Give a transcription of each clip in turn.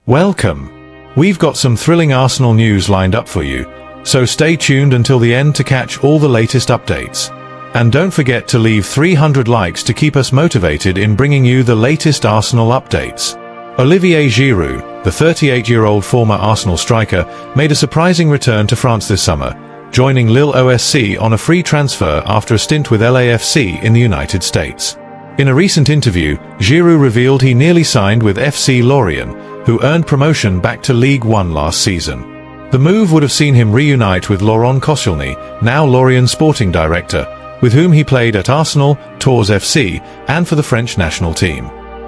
Welcome. We've got some thrilling Arsenal news lined up for you, so stay tuned until the end to catch all the latest updates. And don't forget to leave 300 likes to keep us motivated in bringing you the latest Arsenal updates. Olivier Giroud, the 38-year-old former Arsenal striker, made a surprising return to France this summer, joining Lille OSC on a free transfer after a stint with LAFC in the United States. In a recent interview, Giroud revealed he nearly signed with FC Lorient, who earned promotion back to Ligue 1 last season. The move would have seen him reunite with Laurent Koscielny, now Lorient sporting director, with whom he played at Arsenal, Tours FC, and for the French national team.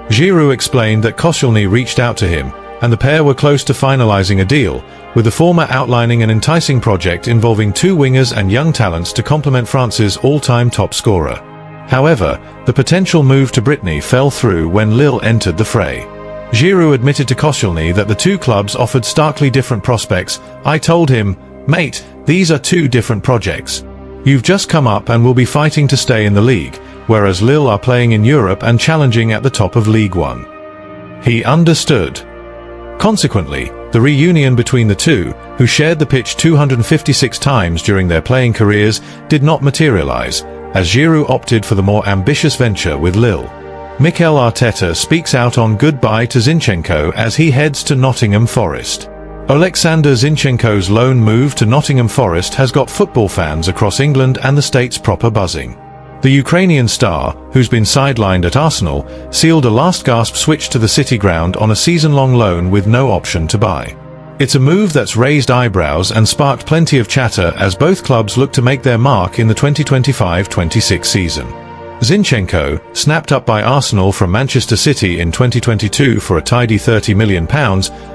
Giroud explained that Koscielny reached out to him, and the pair were close to finalizing a deal, with the former outlining an enticing project involving two wingers and young talents to complement France's all-time top scorer. However, the potential move to Brittany fell through when Lille entered the fray. Giroud admitted to Koscielny that the two clubs offered starkly different prospects. "I told him, mate, these are two different projects. You've just come up and will be fighting to stay in the league, whereas Lille are playing in Europe and challenging at the top of Ligue 1. He understood. Consequently, the reunion between the two, who shared the pitch 256 times during their playing careers, did not materialize, as Giroud opted for the more ambitious venture with Lille. Mikel Arteta speaks out on goodbye to Zinchenko as he heads to Nottingham Forest. Oleksandr Zinchenko's loan move to Nottingham Forest has got football fans across England and the States proper buzzing. The Ukrainian star, who's been sidelined at Arsenal, sealed a last-gasp switch to the City ground on a season-long loan with no option to buy. It's a move that's raised eyebrows and sparked plenty of chatter as both clubs look to make their mark in the 2025-26 season. Zinchenko, snapped up by Arsenal from Manchester City in 2022 for a tidy £30 million,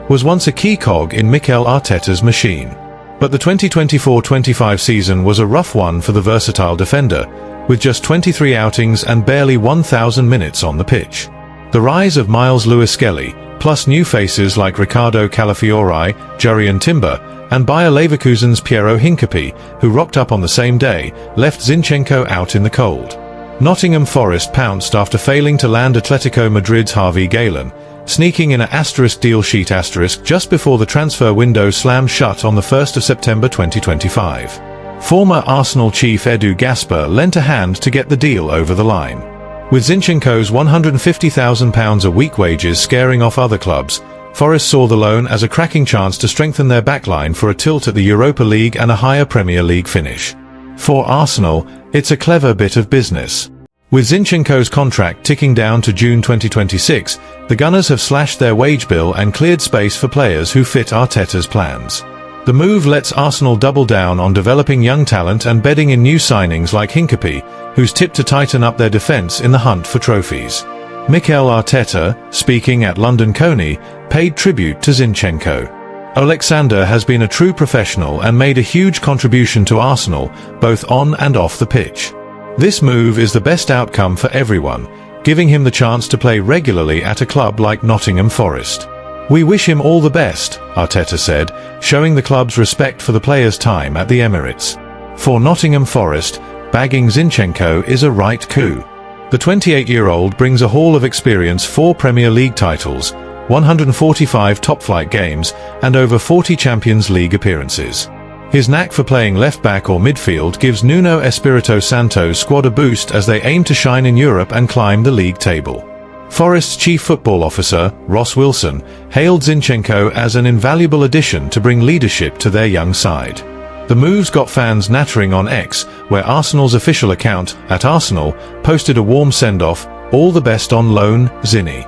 was once a key cog in Mikel Arteta's machine. But the 2024-25 season was a rough one for the versatile defender, with just 23 outings and barely 1,000 minutes on the pitch. The rise of Miles Lewis-Skelly, plus new faces like Riccardo Calafiori, Jurriën Timber, and Bayer Leverkusen's Piero Hincapié, who rocked up on the same day, left Zinchenko out in the cold. Nottingham Forest pounced after failing to land Atletico Madrid's Harvey Galen, sneaking in a deal sheet just before the transfer window slammed shut on the 1st of September 2025. Former Arsenal chief Edu Gaspar lent a hand to get the deal over the line. With Zinchenko's £150,000 a week wages scaring off other clubs, Forest saw the loan as a cracking chance to strengthen their backline for a tilt at the Europa League and a higher Premier League finish. For Arsenal, it's a clever bit of business. With Zinchenko's contract ticking down to June 2026, the Gunners have slashed their wage bill and cleared space for players who fit Arteta's plans. The move lets Arsenal double down on developing young talent and bedding in new signings like Hincapié, who's tipped to tighten up their defence in the hunt for trophies. Mikel Arteta, speaking at London Coney, paid tribute to Zinchenko. Oleksandr has been a true professional and made a huge contribution to Arsenal, both on and off the pitch. This move is the best outcome for everyone, giving him the chance to play regularly at a club like Nottingham Forest. "We wish him all the best," Arteta said, showing the club's respect for the player's time at the Emirates. For Nottingham Forest, bagging Zinchenko is a right coup. The 28-year-old brings a haul of experience: 4 Premier League titles, 145 top-flight games, and over 40 Champions League appearances. His knack for playing left-back or midfield gives Nuno Espirito Santo's squad a boost as they aim to shine in Europe and climb the league table. Forest's chief football officer, Ross Wilson, hailed Zinchenko as an invaluable addition to bring leadership to their young side. The move's got fans nattering on X, where Arsenal's official account, @Arsenal, posted a warm send-off: "All the best on loan, Zinny."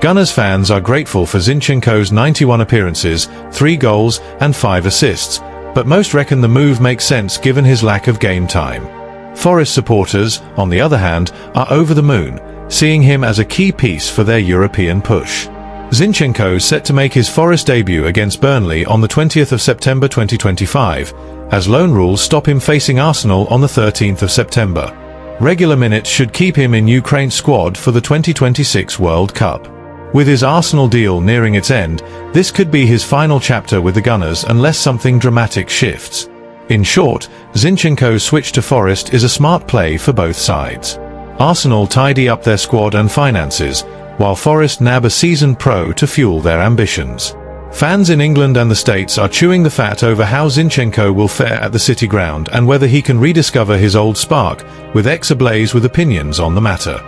Gunners fans are grateful for Zinchenko's 91 appearances, 3 goals, and 5 assists, but most reckon the move makes sense given his lack of game time. Forest supporters, on the other hand, are over the moon, seeing him as a key piece for their European push. Zinchenko set to make his Forest debut against Burnley on the 20th of September 2025, as loan rules stop him facing Arsenal on the 13th of September. Regular minutes should keep him in Ukraine's squad for the 2026 World Cup. With his Arsenal deal nearing its end, this could be his final chapter with the Gunners unless something dramatic shifts. In short, Zinchenko's switch to Forest is a smart play for both sides. Arsenal tidy up their squad and finances, while Forest nab a seasoned pro to fuel their ambitions. Fans in England and the States are chewing the fat over how Zinchenko will fare at the City ground and whether he can rediscover his old spark, with X ablaze with opinions on the matter.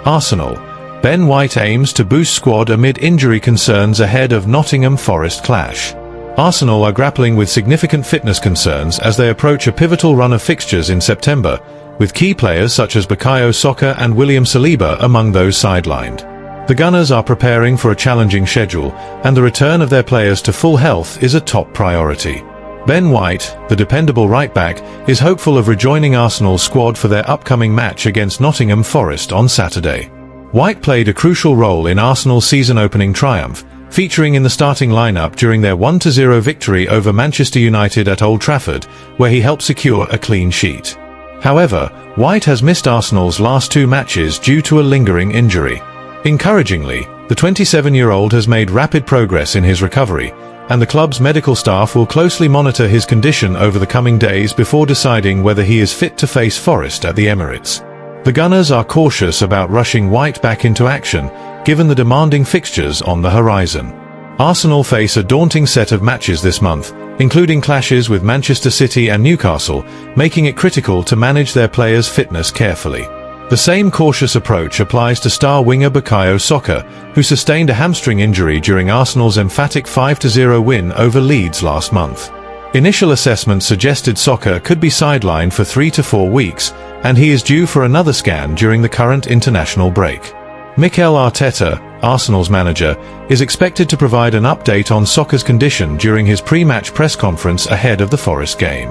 Arsenal. Ben White aims to boost squad amid injury concerns ahead of Nottingham Forest clash. Arsenal are grappling with significant fitness concerns as they approach a pivotal run of fixtures in September, with key players such as Bukayo Saka and William Saliba among those sidelined. The Gunners are preparing for a challenging schedule, and the return of their players to full health is a top priority. Ben White, the dependable right-back, is hopeful of rejoining Arsenal's squad for their upcoming match against Nottingham Forest on Saturday. White played a crucial role in Arsenal's season-opening triumph, featuring in the starting lineup during their 1-0 victory over Manchester United at Old Trafford, where he helped secure a clean sheet. However, White has missed Arsenal's last 2 matches due to a lingering injury. Encouragingly, the 27-year-old has made rapid progress in his recovery, and the club's medical staff will closely monitor his condition over the coming days before deciding whether he is fit to face Forest at the Emirates. The Gunners are cautious about rushing White back into action, given the demanding fixtures on the horizon. Arsenal face a daunting set of matches this month, including clashes with Manchester City and Newcastle, making it critical to manage their players' fitness carefully. The same cautious approach applies to star winger Bukayo Saka, who sustained a hamstring injury during Arsenal's emphatic 5-0 win over Leeds last month. Initial assessments suggested Saka could be sidelined for 3 to 4 weeks, and he is due for another scan during the current international break. Mikel Arteta, Arsenal's manager, is expected to provide an update on Saka's condition during his pre-match press conference ahead of the Forest game.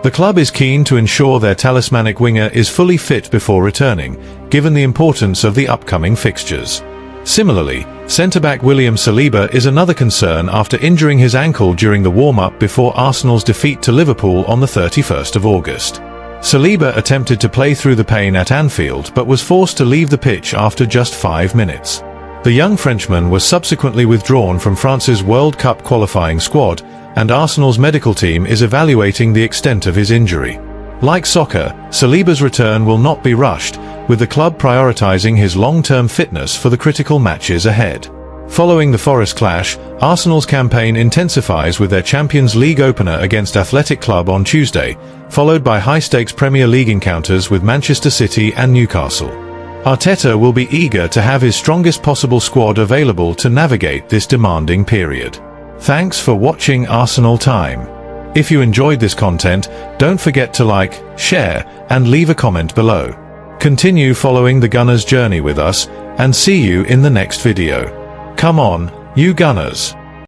The club is keen to ensure their talismanic winger is fully fit before returning, given the importance of the upcoming fixtures. Similarly, centre-back William Saliba is another concern after injuring his ankle during the warm-up before Arsenal's defeat to Liverpool on the 31st of August. Saliba attempted to play through the pain at Anfield but was forced to leave the pitch after just 5 minutes. The young Frenchman was subsequently withdrawn from France's World Cup qualifying squad, and Arsenal's medical team is evaluating the extent of his injury. Like Saka, Saliba's return will not be rushed, with the club prioritising his long-term fitness for the critical matches ahead. Following the Forest clash, Arsenal's campaign intensifies with their Champions League opener against Athletic Club on Tuesday, followed by high-stakes Premier League encounters with Manchester City and Newcastle. Arteta will be eager to have his strongest possible squad available to navigate this demanding period. Thanks for watching Arsenal Time. If you enjoyed this content, don't forget to like, share, and leave a comment below. Continue following the Gunners' journey with us, and see you in the next video. Come on, you Gunners!